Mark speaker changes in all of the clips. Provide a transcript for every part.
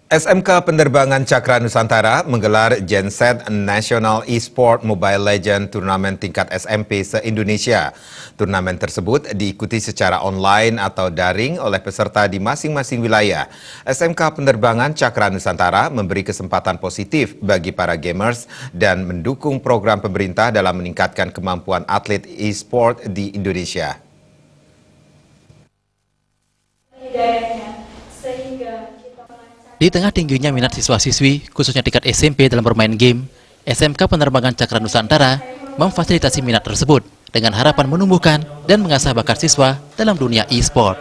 Speaker 1: SMK Penerbangan Cakra Nusantara menggelar Genset National Esport Mobile Legend Turnamen tingkat SMP se-Indonesia. Turnamen tersebut diikuti secara online atau daring oleh peserta di masing-masing wilayah. SMK Penerbangan Cakra Nusantara memberi kesempatan positif bagi para gamers dan mendukung program pemerintah dalam meningkatkan kemampuan atlet e-sport di Indonesia.
Speaker 2: Di tengah tingginya minat siswa-siswi, khususnya tingkat SMP dalam bermain game, SMK Penerbangan Cakra Nusantara memfasilitasi minat tersebut dengan harapan menumbuhkan dan mengasah bakat siswa dalam dunia e-sport.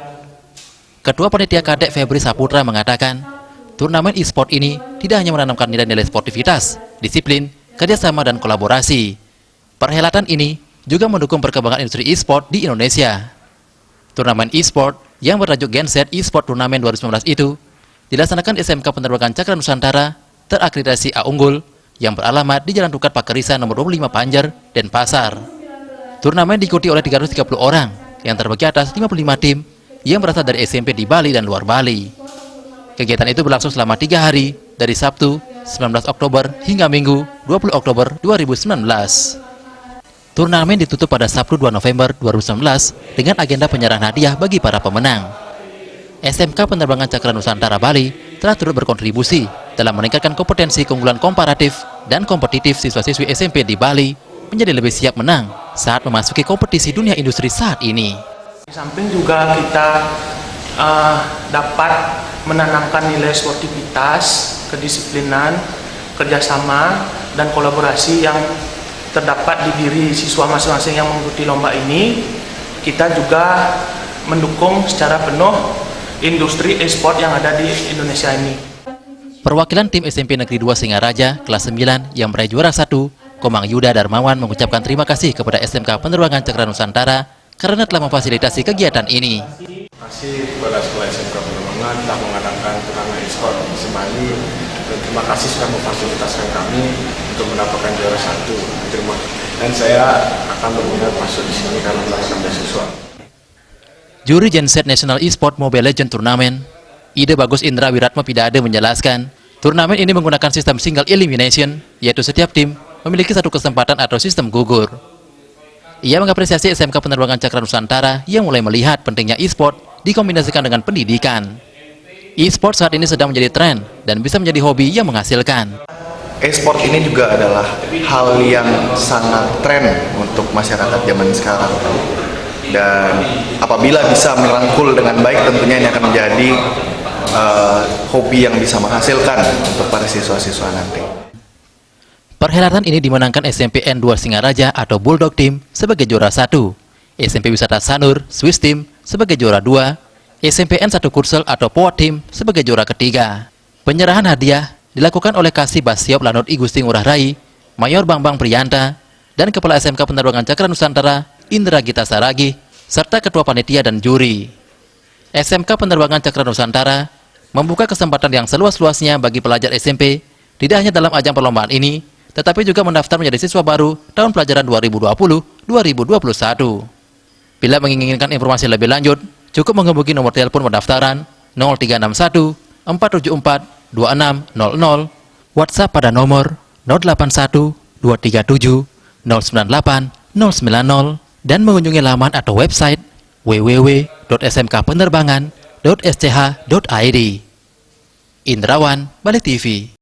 Speaker 2: Ketua Panitia Kadek Febri Saputra mengatakan, turnamen e-sport ini tidak hanya menanamkan nilai-nilai sportivitas, disiplin, kerjasama, dan kolaborasi. Perhelatan ini juga mendukung perkembangan industri e-sport di Indonesia. Turnamen e-sport yang bertajuk Genset e-sport Turnamen 2019 itu dilaksanakan SMK Penerbangan Cakra Nusantara terakreditasi A Unggul yang beralamat di Jalan Dukat Pakerisa nomor 25 Panjer, Denpasar. Turnamen diikuti oleh 330 orang yang terbagi atas 55 tim yang berasal dari SMP di Bali dan luar Bali. Kegiatan itu berlangsung selama 3 hari dari Sabtu 19 Oktober hingga Minggu 20 Oktober 2019. Turnamen ditutup pada Sabtu 2 November 2019 dengan agenda penyerahan hadiah bagi para pemenang. SMK Penerbangan Cakra Nusantara Bali telah turut berkontribusi dalam meningkatkan kompetensi keunggulan komparatif dan kompetitif siswa-siswi SMP di Bali menjadi lebih siap menang saat memasuki kompetisi dunia industri saat ini.
Speaker 3: Di samping juga kita dapat menanamkan nilai sportivitas, kedisiplinan, kerjasama, dan kolaborasi yang terdapat di diri siswa masing-masing yang mengikuti lomba ini. Kita juga mendukung secara penuh industri e-sport yang ada di Indonesia ini.
Speaker 2: Perwakilan tim SMP Negeri 2 Singaraja kelas 9 yang meraih juara 1, Komang Yuda Darmawan mengucapkan terima kasih kepada SMK Penerbangan Cakra Nusantara karena telah memfasilitasi kegiatan ini.
Speaker 4: Terima kasih kepada Sekolah SMK Penerbangan telah mengadakan turnamen e-sport di Bali, dan terima kasih sudah memfasilitasi kami untuk mendapatkan juara 1. Dan saya akan berminat masuk di sini karena mendapatkan beasiswa.
Speaker 2: Juri Genset National Esport Mobile Legend Turnamen, Ide Bagus Indra Wiratma Pidade menjelaskan, turnamen ini menggunakan sistem single elimination, yaitu setiap tim memiliki satu kesempatan atau sistem gugur. Ia mengapresiasi SMK Penerbangan Cakra Nusantara yang mulai melihat pentingnya e-sport dikombinasikan dengan pendidikan. E-sport saat ini sedang menjadi tren dan bisa menjadi hobi yang menghasilkan.
Speaker 5: E-sport ini juga adalah hal yang sangat tren untuk masyarakat zaman sekarang. Dan apabila bisa merangkul dengan baik, tentunya ini akan menjadi hobi yang bisa menghasilkan untuk para siswa-siswa nanti.
Speaker 2: Perhelatan ini dimenangkan SMP N2 Singaraja atau Bulldog Team sebagai juara 1, SMP Wisata Sanur Swiss Team sebagai juara 2, SMP N1 Kursel atau Poa Team sebagai juara ketiga. Penyerahan hadiah dilakukan oleh Kasih Basiop Lanut I Gusti Ngurah Rai, Mayor Bambang Priyanta, dan Kepala SMK Penerbangan Cakra Nusantara Indra Gita Saragi, serta Ketua Panitia dan Juri. SMK Penerbangan Cakra Nusantara membuka kesempatan yang seluas-luasnya bagi pelajar SMP, tidak hanya dalam ajang perlombaan ini, tetapi juga mendaftar menjadi siswa baru tahun pelajaran 2020-2021. Bila menginginkan informasi lebih lanjut, cukup menghubungi nomor telepon pendaftaran 0361 474 2600, WhatsApp pada nomor 081 237 098 090, dan mengunjungi laman atau website www.smkpenerbangan.sch.id. Indrawan, Bali TV.